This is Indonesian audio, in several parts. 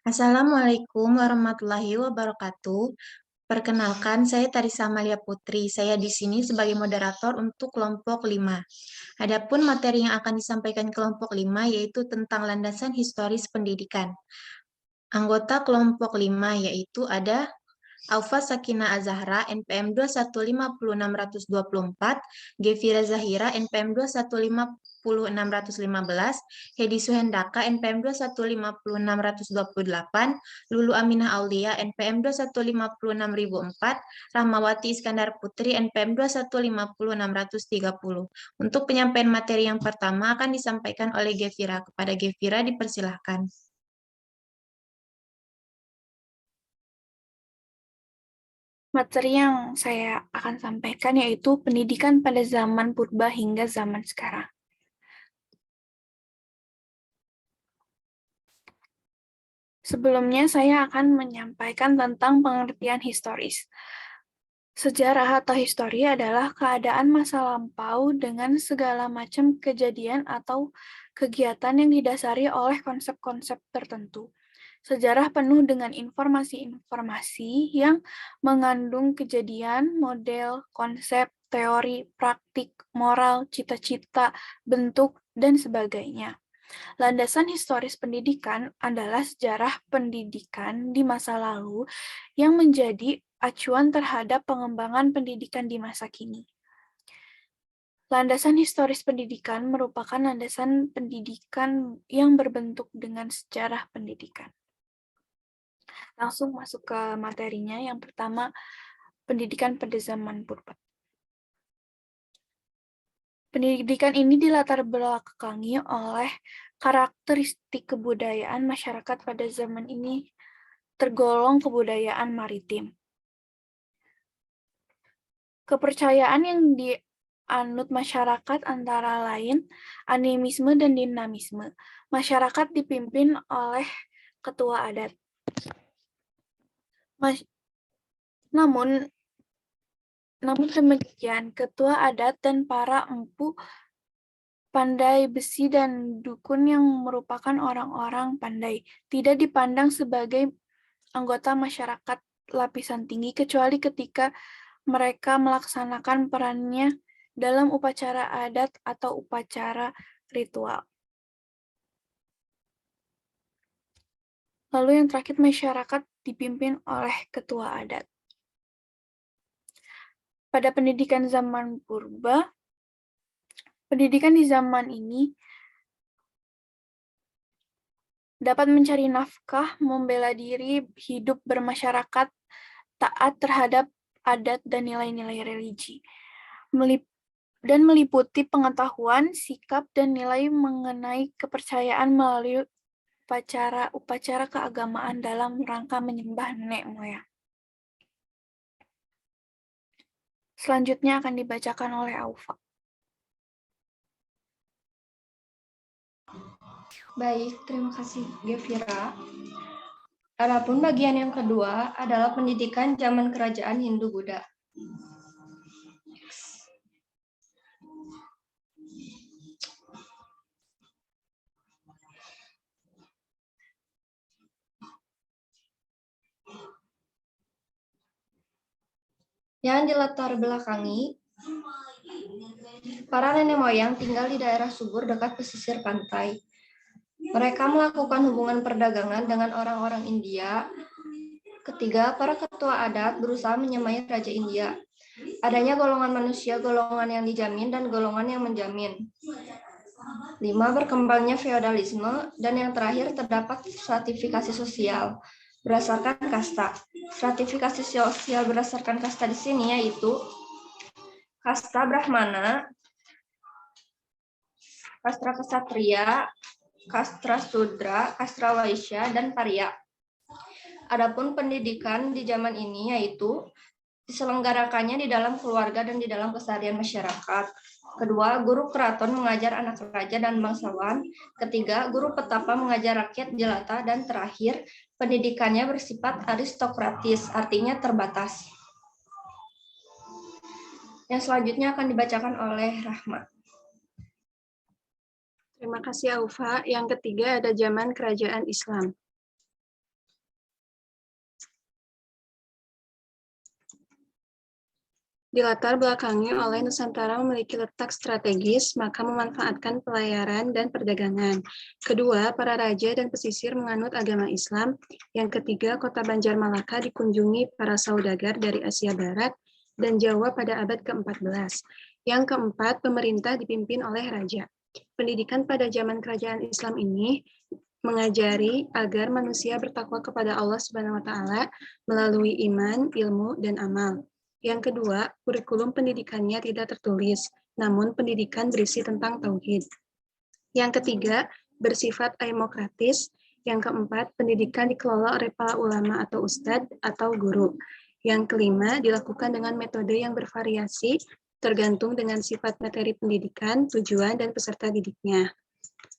Assalamualaikum warahmatullahi wabarakatuh. Perkenalkan, saya Tarisa Amalia Putri. Saya di sini sebagai moderator untuk kelompok 5. Adapun materi yang akan disampaikan kelompok 5 yaitu tentang landasan historis pendidikan. Anggota kelompok 5 yaitu ada Aufa Sakina Azahra NPM 2150624, Gevira Zahira NPM 2150615, Hedi Suhendaka NPM 2150628, Lulu Aminah Aulia NPM 2156004, Rahmawati Iskandar Putri NPM 2150630. Untuk penyampaian materi yang pertama akan disampaikan oleh Gevira. Kepada Gevira dipersilahkan. Materi yang saya akan sampaikan yaitu pendidikan pada zaman purba hingga zaman sekarang. Sebelumnya saya akan menyampaikan tentang pengertian historis. Sejarah atau histori adalah keadaan masa lampau dengan segala macam kejadian atau kegiatan yang didasari oleh konsep-konsep tertentu. Sejarah penuh dengan informasi-informasi yang mengandung kejadian, model, konsep, teori, praktik, moral, cita-cita, bentuk, dan sebagainya. Landasan historis pendidikan adalah sejarah pendidikan di masa lalu yang menjadi acuan terhadap pengembangan pendidikan di masa kini. Landasan historis pendidikan merupakan landasan pendidikan yang berbentuk dengan sejarah pendidikan. Langsung masuk ke materinya. Yang pertama, pendidikan pada zaman purba. Pendidikan ini dilatar belakangi oleh karakteristik kebudayaan masyarakat pada zaman ini tergolong kebudayaan maritim. Kepercayaan yang dianut masyarakat antara lain animisme dan dinamisme. Masyarakat dipimpin oleh ketua adat. Namun demikian, ketua adat dan para empu pandai besi dan dukun yang merupakan orang-orang pandai tidak dipandang sebagai anggota masyarakat lapisan tinggi kecuali ketika mereka melaksanakan perannya dalam upacara adat atau upacara ritual. Lalu yang terakhir, masyarakat dipimpin oleh ketua adat. Pada pendidikan zaman purba, pendidikan di zaman ini dapat mencari nafkah, membela diri, hidup bermasyarakat, taat terhadap adat dan nilai-nilai religi, dan meliputi pengetahuan, sikap, dan nilai mengenai kepercayaan melalui upacara keagamaan dalam rangka menyembah nenek moyang. Selanjutnya akan dibacakan oleh Aufa. Baik, terima kasih Gevira. Adapun bagian yang kedua adalah pendidikan zaman kerajaan Hindu-Buddha. Yang dilatar belakangi, para nenek moyang tinggal di daerah subur dekat pesisir pantai. Mereka melakukan hubungan perdagangan dengan orang-orang India. Ketiga, para ketua adat berusaha menyamai Raja India. Adanya golongan manusia, golongan yang dijamin, dan golongan yang menjamin. 5. Berkembangnya feodalisme. Dan yang terakhir, terdapat stratifikasi sosial berdasarkan kasta. Stratifikasi sosial berdasarkan kasta di sini yaitu kasta Brahmana, kasta Ksatria, kasta Sudra, kasta Waisya, dan Parya. Adapun pendidikan di zaman ini yaitu diselenggarakannya di dalam keluarga dan di dalam keseharian masyarakat. Kedua, guru keraton mengajar anak raja dan bangsawan. Ketiga, guru petapa mengajar rakyat jelata. Dan terakhir, pendidikannya bersifat aristokratis, artinya terbatas. Yang selanjutnya akan dibacakan oleh Rahma. Terima kasih Aufa. Yang ketiga ada zaman kerajaan Islam. Dilatar belakangi oleh Nusantara memiliki letak strategis, maka memanfaatkan pelayaran dan perdagangan. Kedua, para raja dan pesisir menganut agama Islam. Yang ketiga, kota Banjarmalaka dikunjungi para saudagar dari Asia Barat dan Jawa pada abad ke-14. Yang keempat, pemerintah dipimpin oleh raja. Pendidikan pada zaman kerajaan Islam ini mengajari agar manusia bertakwa kepada Allah Subhanahu wa taala melalui iman, ilmu, dan amal. Yang kedua, kurikulum pendidikannya tidak tertulis, namun pendidikan berisi tentang tauhid. Yang ketiga, bersifat demokratis. Yang keempat, pendidikan dikelola oleh para ulama atau ustadz atau guru. Yang kelima, dilakukan dengan metode yang bervariasi, tergantung dengan sifat materi pendidikan, tujuan, dan peserta didiknya.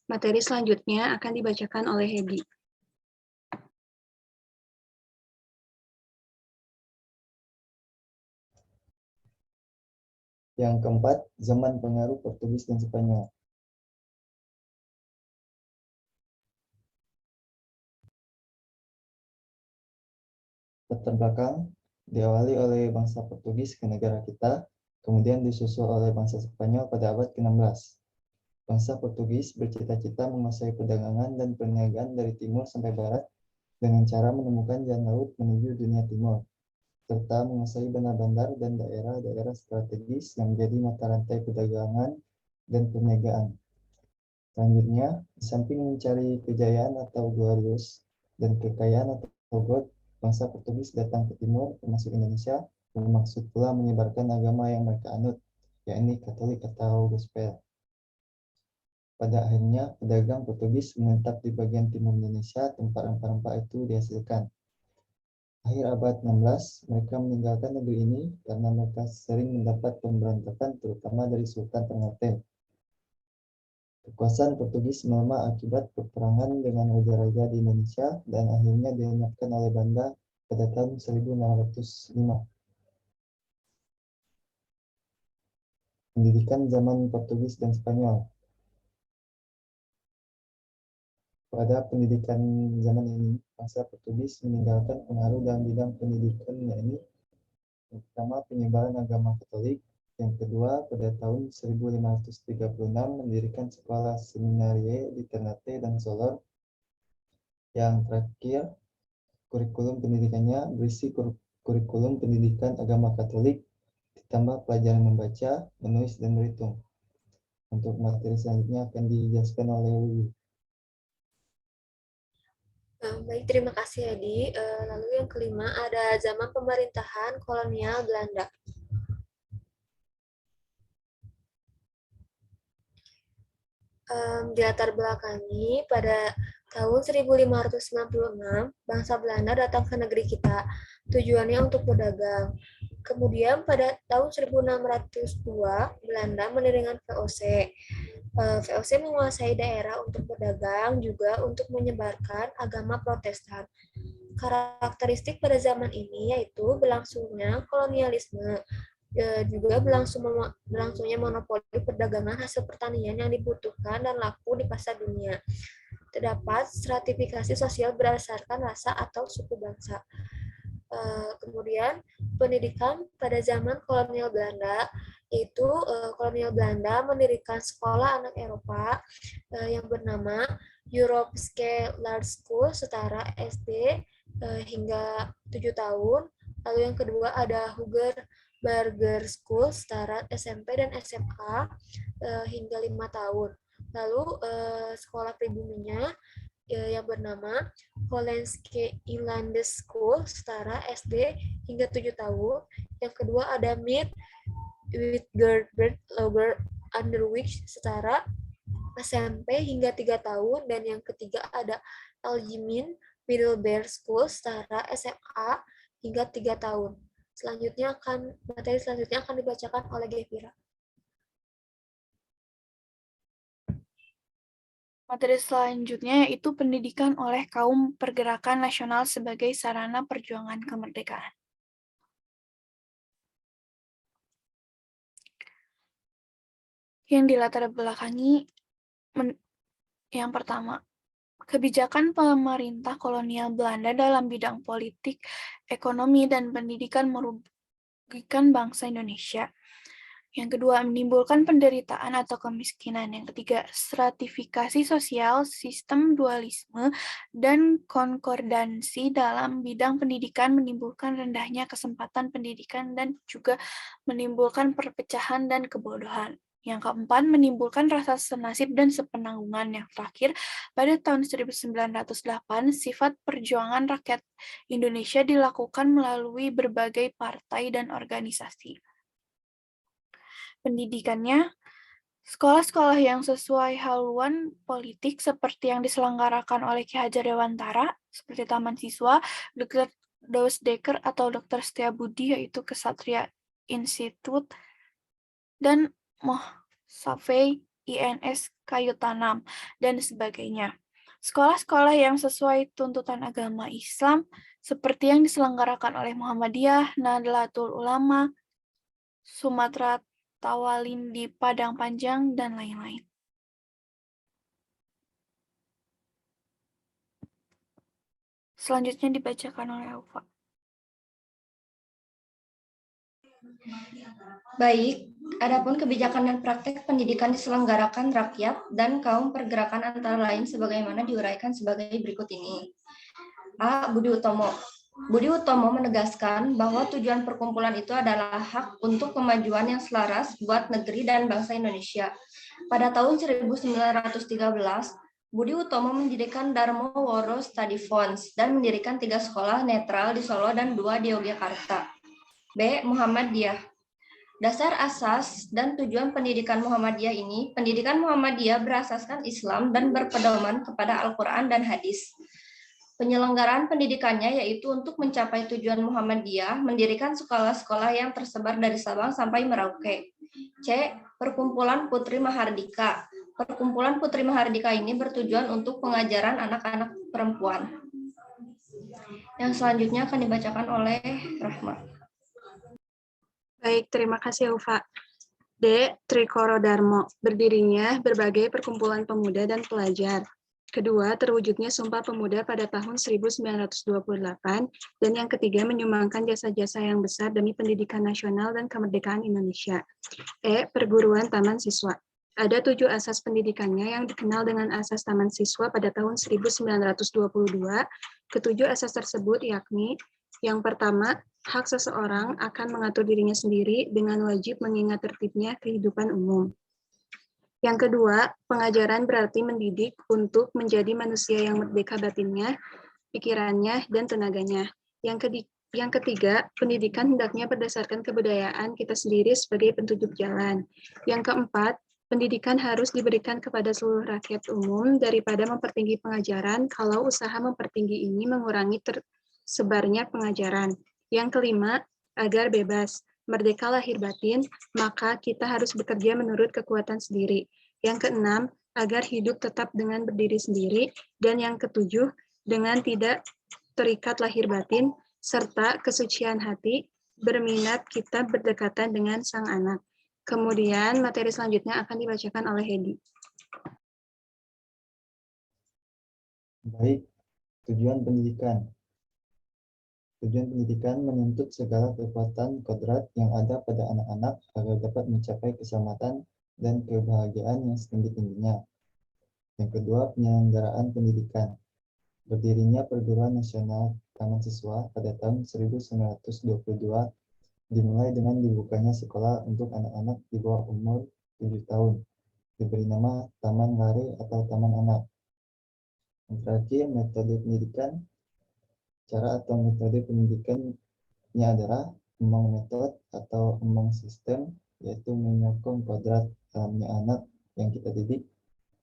Materi selanjutnya akan dibacakan oleh Hedi. Yang keempat, zaman pengaruh Portugis dan Spanyol. Latar belakang diawali oleh bangsa Portugis ke negara kita, kemudian disusul oleh bangsa Spanyol pada abad ke-16. Bangsa Portugis bercita-cita menguasai perdagangan dan perniagaan dari timur sampai barat dengan cara menemukan jalan laut menuju dunia timur, serta menguasai bandar-bandar dan daerah-daerah strategis yang menjadi mata rantai perdagangan dan perniagaan. Selanjutnya, di samping mencari kejayaan atau glorious dan kekayaan atau gold, bangsa Portugis datang ke timur, termasuk Indonesia, bermaksud pula menyebarkan agama yang mereka anut, yakni Katolik atau Gospel. Pada akhirnya, pedagang Portugis menetap di bagian timur Indonesia tempat rempah-rempah itu dihasilkan. Akhir abad 16, mereka meninggalkan negeri ini karena mereka sering mendapat pemberontakan terutama dari Sultan Ternate. Kekuasaan Portugis melemah akibat peperangan dengan raja-raja di Indonesia dan akhirnya dilenyapkan oleh Belanda pada tahun 1605. Pendidikan zaman Portugis dan Spanyol. Pada pendidikan zaman ini, bangsa Portugis meninggalkan pengaruh dalam bidang pendidikan, yakni yang pertama penyebaran agama Katolik, yang kedua pada tahun 1536 mendirikan sekolah seminarie di Ternate dan Solor, yang terakhir kurikulum pendidikannya berisi kurikulum pendidikan agama Katolik ditambah pelajaran membaca, menulis, dan berhitung. Untuk materi selanjutnya akan dijelaskan oleh Wiwi. Baik, terima kasih Edi. Lalu yang kelima ada zaman pemerintahan kolonial Belanda. Dilatar belakangi pada tahun 1596, bangsa Belanda datang ke negeri kita. Tujuannya untuk berdagang. Kemudian pada tahun 1602, Belanda mendirikan VOC. VOC menguasai daerah untuk berdagang, juga untuk menyebarkan agama Protestan. Karakteristik pada zaman ini yaitu berlangsungnya kolonialisme, juga berlangsungnya monopoli perdagangan hasil pertanian yang dibutuhkan dan laku di pasar dunia. Terdapat stratifikasi sosial berdasarkan rasa atau suku bangsa. Kemudian pendidikan pada zaman kolonial Belanda, yaitu kolonial Belanda mendirikan sekolah anak Eropa yang bernama Europese Large School setara SD hingga 7 tahun. Lalu yang kedua ada Huger Burger School setara SMP dan SMA hingga 5 tahun. Lalu sekolah pribuminya yang bernama Hollandse Inlandes School setara SD hingga 7 tahun. Yang kedua ada Mid Witgerbert Lower Underwich setara SMP hingga 3 tahun. Dan yang ketiga ada Algemin Middelbare School setara SMA hingga 3 tahun. Materi selanjutnya akan dibacakan oleh Gevira. Materi selanjutnya yaitu pendidikan oleh kaum pergerakan nasional sebagai sarana perjuangan kemerdekaan. Yang dilatar belakangi yang pertama, kebijakan pemerintah kolonial Belanda dalam bidang politik, ekonomi, dan pendidikan merugikan bangsa Indonesia. Yang kedua, menimbulkan penderitaan atau kemiskinan. Yang ketiga, stratifikasi sosial, sistem dualisme, dan konkordansi dalam bidang pendidikan menimbulkan rendahnya kesempatan pendidikan dan juga menimbulkan perpecahan dan kebodohan. Yang keempat, menimbulkan rasa senasib dan sepenanggungan. Yang terakhir, pada tahun 1908, sifat perjuangan rakyat Indonesia dilakukan melalui berbagai partai dan organisasi. Pendidikannya, sekolah-sekolah yang sesuai haluan politik seperti yang diselenggarakan oleh Ki Hajar Dewantara, seperti Taman Siswa, Dr. Daus Dekker atau Dr. Setiabudi, yaitu Kesatria Institute, dan Mohsafe INS Kayu Tanam, dan sebagainya. Sekolah-sekolah yang sesuai tuntutan agama Islam, seperti yang diselenggarakan oleh Muhammadiyah, Nahdlatul Ulama, Sumatera Tawalin di Padang Panjang, dan lain-lain. Selanjutnya dibacakan oleh Aufa. Baik, adapun kebijakan dan praktek pendidikan diselenggarakan rakyat dan kaum pergerakan antara lain sebagaimana diuraikan sebagai berikut ini. A. Budi Utomo. Budi Utomo menegaskan bahwa tujuan perkumpulan itu adalah hak untuk kemajuan yang selaras buat negeri dan bangsa Indonesia. Pada tahun 1913, Budi Utomo mendirikan Darmo Woro Study Funds dan mendirikan 3 sekolah netral di Solo dan 2 di Yogyakarta. B. Muhammadiyah. Dasar asas dan tujuan pendidikan Muhammadiyah ini, pendidikan Muhammadiyah berasaskan Islam dan berpedoman kepada Al-Quran dan hadis. Penyelenggaraan pendidikannya yaitu untuk mencapai tujuan Muhammadiyah, mendirikan sekolah-sekolah yang tersebar dari Sabang sampai Merauke. C. Perkumpulan Putri Mahardika. Perkumpulan Putri Mahardika ini bertujuan untuk pengajaran anak-anak perempuan. Yang selanjutnya akan dibacakan oleh Rahma. Baik, terima kasih Ufa. D. Trikoro Darmo, berdirinya berbagai perkumpulan pemuda dan pelajar. Kedua, terwujudnya Sumpah Pemuda pada tahun 1928, dan yang ketiga, menyumbangkan jasa-jasa yang besar demi pendidikan nasional dan kemerdekaan Indonesia. E. Perguruan Taman Siswa. Ada 7 asas pendidikannya yang dikenal dengan asas Taman Siswa pada tahun 1922. Ketujuh asas tersebut yakni, yang pertama, hak seseorang akan mengatur dirinya sendiri dengan wajib mengingat tertibnya kehidupan umum. Yang kedua, pengajaran berarti mendidik untuk menjadi manusia yang merdeka batinnya, pikirannya, dan tenaganya. Yang ketiga, pendidikan hendaknya berdasarkan kebudayaan kita sendiri sebagai penunjuk jalan. Yang keempat, pendidikan harus diberikan kepada seluruh rakyat umum daripada mempertinggi pengajaran kalau usaha mempertinggi ini mengurangi tersebarnya pengajaran. Yang kelima, agar bebas, merdeka lahir batin, maka kita harus bekerja menurut kekuatan sendiri. Yang keenam, agar hidup tetap dengan berdiri sendiri. Dan yang ketujuh, dengan tidak terikat lahir batin, serta kesucian hati, berminat kita berdekatan dengan sang anak. Kemudian materi selanjutnya akan dibacakan oleh Hedi. Baik, tujuan pendidikan. Tujuan pendidikan menuntut segala kekuatan kodrat yang ada pada anak-anak agar dapat mencapai keselamatan dan kebahagiaan yang setinggi-tingginya. Yang kedua, penyelenggaraan pendidikan. Berdirinya Perguruan Nasional Taman Siswa pada tahun 1922 dimulai dengan dibukanya sekolah untuk anak-anak di bawah umur 7 tahun. Diberi nama Taman Lari atau Taman Anak. Yang terakhir, metode pendidikan. Cara atau metode pendidikannya adalah emong metode atau emong sistem, yaitu menyokong kodrat dalamnya anak yang kita didik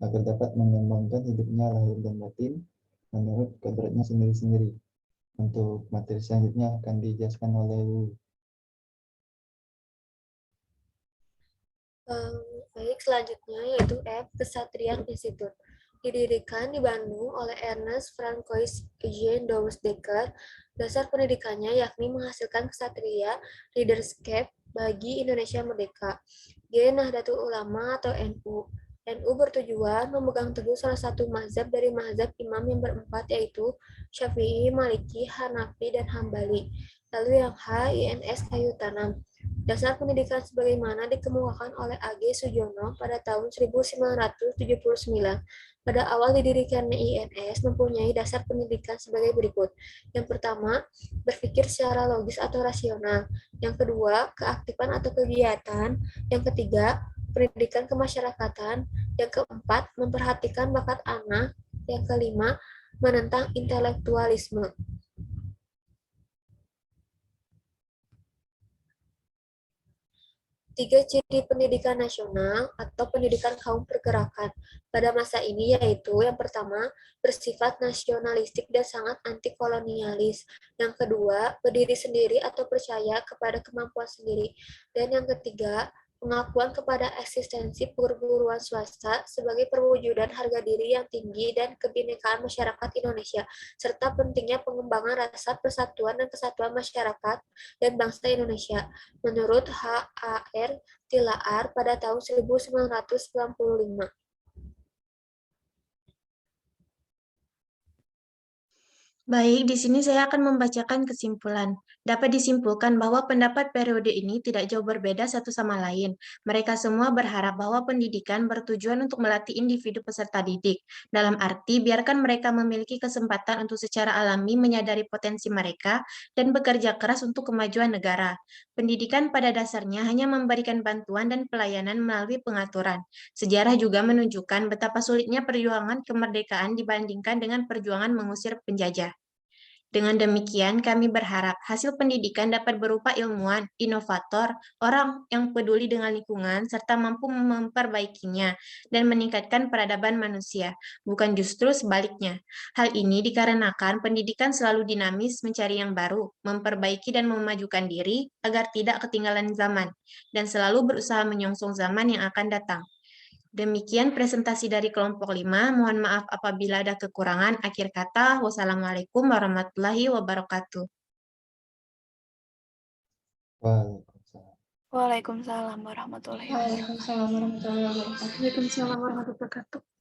agar dapat mengembangkan hidupnya lahir dan batin menurut kodratnya sendiri-sendiri. Untuk materi selanjutnya akan dijelaskan oleh Lulu. Baik, selanjutnya yaitu F. Kesatria Institute. Didirikan di Bandung oleh Ernest Francois Eugene Daus Dekker. Dasar pendidikannya yakni menghasilkan kesatria leadership bagi Indonesia merdeka. G. Nahdlatul Ulama atau NU. NU bertujuan memegang teguh salah satu mazhab dari mazhab imam yang berempat, yaitu Syafi'i, Maliki, Hanafi, dan Hambali. Lalu yang H, INS Kayu Tanam. Dasar pendidikan sebagaimana dikemukakan oleh A.G. Sujono pada tahun 1979. Pada awal didirikannya INS mempunyai dasar pendidikan sebagai berikut. Yang pertama, berpikir secara logis atau rasional. Yang kedua, keaktifan atau kegiatan. Yang ketiga, pendidikan kemasyarakatan. Yang keempat, memperhatikan bakat anak. Yang kelima, menentang intelektualisme. Tiga ciri pendidikan nasional atau pendidikan kaum pergerakan pada masa ini yaitu yang pertama, bersifat nasionalistik dan sangat anti kolonialis. Yang kedua, berdiri sendiri atau percaya kepada kemampuan sendiri. Dan yang ketiga, pengakuan kepada eksistensi perguruan swasta sebagai perwujudan harga diri yang tinggi dan kebinekaan masyarakat Indonesia, serta pentingnya pengembangan rasa persatuan dan kesatuan masyarakat dan bangsa Indonesia. Menurut H.A.R. Tilaar pada tahun 1995. Baik, di sini saya akan membacakan kesimpulan. Dapat disimpulkan bahwa pendapat periode ini tidak jauh berbeda satu sama lain. Mereka semua berharap bahwa pendidikan bertujuan untuk melatih individu peserta didik. Dalam arti, biarkan mereka memiliki kesempatan untuk secara alami menyadari potensi mereka dan bekerja keras untuk kemajuan negara. Pendidikan pada dasarnya hanya memberikan bantuan dan pelayanan melalui pengaturan. Sejarah juga menunjukkan betapa sulitnya perjuangan kemerdekaan dibandingkan dengan perjuangan mengusir penjajah. Dengan demikian, kami berharap hasil pendidikan dapat berupa ilmuwan, inovator, orang yang peduli dengan lingkungan, serta mampu memperbaikinya dan meningkatkan peradaban manusia, bukan justru sebaliknya. Hal ini dikarenakan pendidikan selalu dinamis mencari yang baru, memperbaiki dan memajukan diri agar tidak ketinggalan zaman, dan selalu berusaha menyongsong zaman yang akan datang. Demikian presentasi dari kelompok 5. Mohon maaf apabila ada kekurangan. Akhir kata, wassalamualaikum warahmatullahi wabarakatuh. Waalaikumsalam. Waalaikumsalam warahmatullahi wabarakatuh. Waalaikumsalam warahmatullahi wabarakatuh. Waalaikumsalam warahmatullahi wabarakatuh.